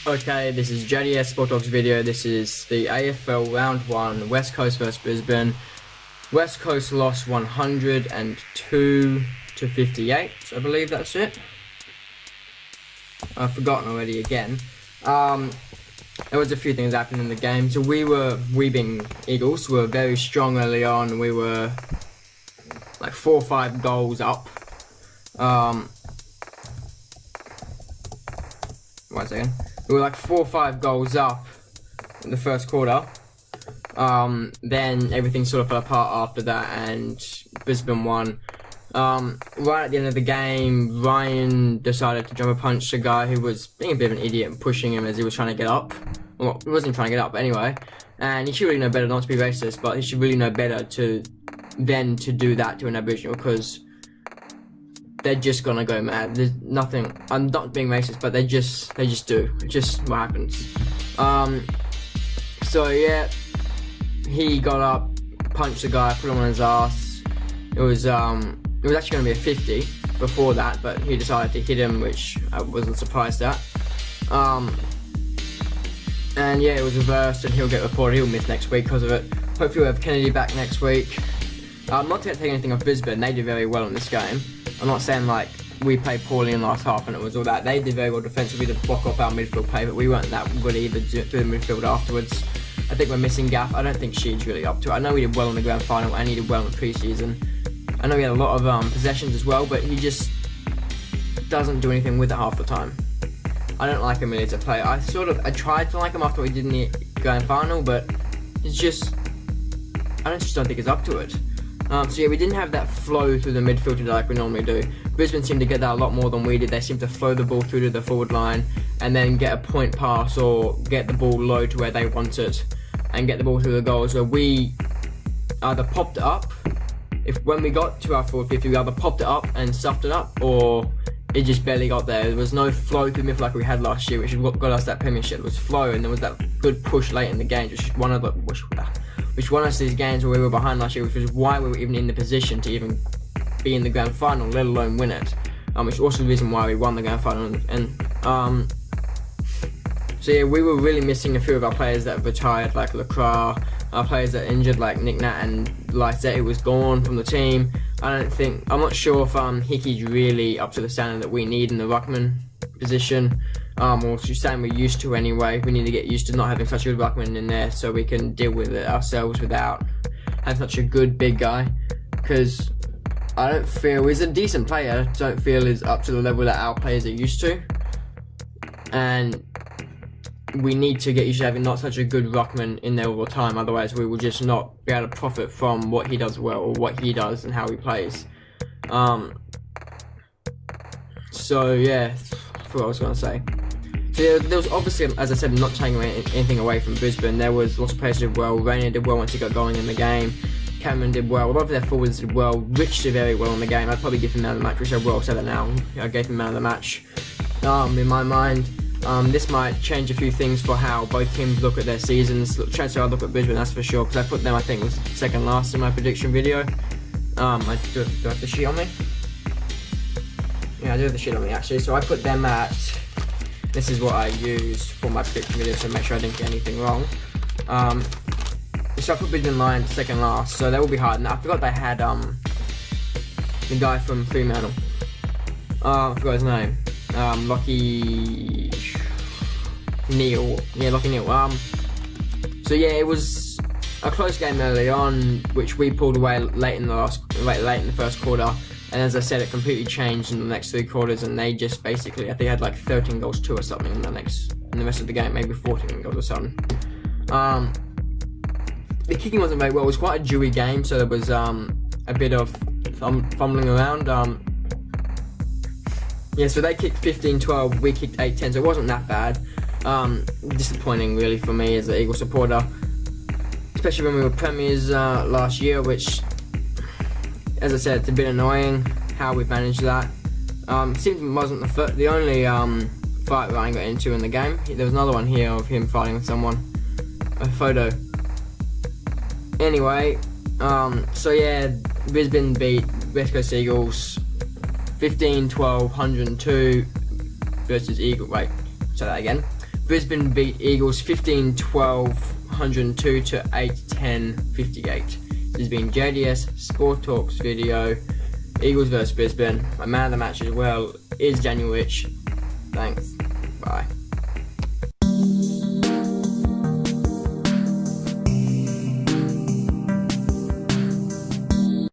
Okay, this is JDS Sport Dogs video. This is the AFL Round 1, West Coast vs Brisbane. West Coast lost 102 to 58, I believe that's it. I've forgotten already again. There was a few things happening in the game. So we being Eagles, were very strong early on. We were like 4 or 5 goals up. 1 second. We were like 4 or 5 goals up in the first quarter. Then everything sort of fell apart after that, and Brisbane won. Right at the end of the game, Ryan decided to jump a punch a guy who was being a bit of an idiot and pushing him as he was trying to get up. Well, he wasn't trying to get up, but anyway. And he should really know better not to be racist, but he should really know better to do that to an Aboriginal, because they're just gonna go mad. There's nothing. I'm not being racist, but they just do. It's just what happens. So yeah, he got up, punched the guy, put him on his ass. It was actually gonna be a 50 before that, but he decided to hit him, which I wasn't surprised at. And yeah, it was reversed, and he'll get reported. He'll miss next week because of it. Hopefully we'll have Kennedy back next week. Not to take anything off Brisbane, they did very well in this game. I'm not saying like we played poorly in the last half and it was all that. They did very well defensively to block off our midfield play, but we weren't that good either through the midfield afterwards. I think we're missing Gaff. I don't think Sheed's really up to it. I know we did well in the grand final and he did well in pre-season. I know we had a lot of possessions as well, but he just doesn't do anything with it half the time. I don't like him really as a player. I tried to like him after we did in the grand final, but it's just, I just don't think he's up to it. So yeah, we didn't have that flow through the midfield today like we normally do. Brisbane seemed to get that a lot more than we did. They seemed to flow the ball through to the forward line and then get a point pass or get the ball low to where they want it and get the ball through the goals, where we either popped it up. When we got to our forward 50, we either popped it up and stuffed it up, or it just barely got there. There was no flow through midfield like we had last year, which is what got us that premiership. It was flow, and there was that good push late in the game, which won us these games where we were behind last year, which was why we were even in the position to even be in the grand final, let alone win it. Which is also the reason why we won the grand final. So yeah, we were really missing a few of our players that retired, like Lacroix. Our players that injured, like Nick Nat and Lyset, was gone from the team. I'm not sure if Hickey's really up to the standard that we need in the ruckman position. Or something we're used to anyway. We need to get used to not having such a good ruckman in there so we can deal with it ourselves without having such a good big guy. Because I don't feel he's a decent player. I don't feel he's up to the level that our players are used to. And we need to get used to having not such a good ruckman in there all the time. Otherwise, we will just not be able to profit from what he does well, or what he does and how he plays. So yeah, I forgot what I was going to say. So yeah, there was obviously, as I said, not taking anything away from Brisbane. There was lots of players who did well. Rainier did well once he got going in the game. Cameron did well. A lot of their forwards did well. Rich did very well in the game. I'd probably give him man of the match, which I will say that now. I gave him man of the match. In my mind, this might change a few things for how both teams look at their seasons. Chances are I'll look at Brisbane, that's for sure, because I put them, I think, was second last in my prediction video. Do I have the sheet on me? Yeah, I do have the sheet on me actually. So I put them at, this is what I used for my prediction video, so make sure I didn't get anything wrong. So I put Brisbane line second last, so that will be hard. And I forgot they had the guy from Fremantle. I forgot his name. Lockie Neal. Yeah, Lockie Neal. So yeah, it was a close game early on, which we pulled away late in the first quarter. And as I said, it completely changed in the next 3 quarters, and they just basically, I think, had like 13 goals to or something in the rest of the game, maybe 14 goals or something. The kicking wasn't very well. It was quite a dewy game, so there was a bit of fumbling around. Yeah, so they kicked 15-12, we kicked 8-10, so it wasn't that bad. Disappointing really for me as an Eagle supporter, especially when we were premiers last year, which, as I said, it's a bit annoying how we managed that. Seems it wasn't the only fight Ryan got into in the game. There was another one here of him fighting with someone, a photo. Anyway, so yeah, Brisbane beat West Coast Eagles 15-12, 102 versus Eagle. Wait, say that again. Brisbane beat Eagles 15-12, 102 to 8-10, 58. This has been JDS Sport Talks video. Eagles vs Brisbane. My man of the match as well is January. Thanks.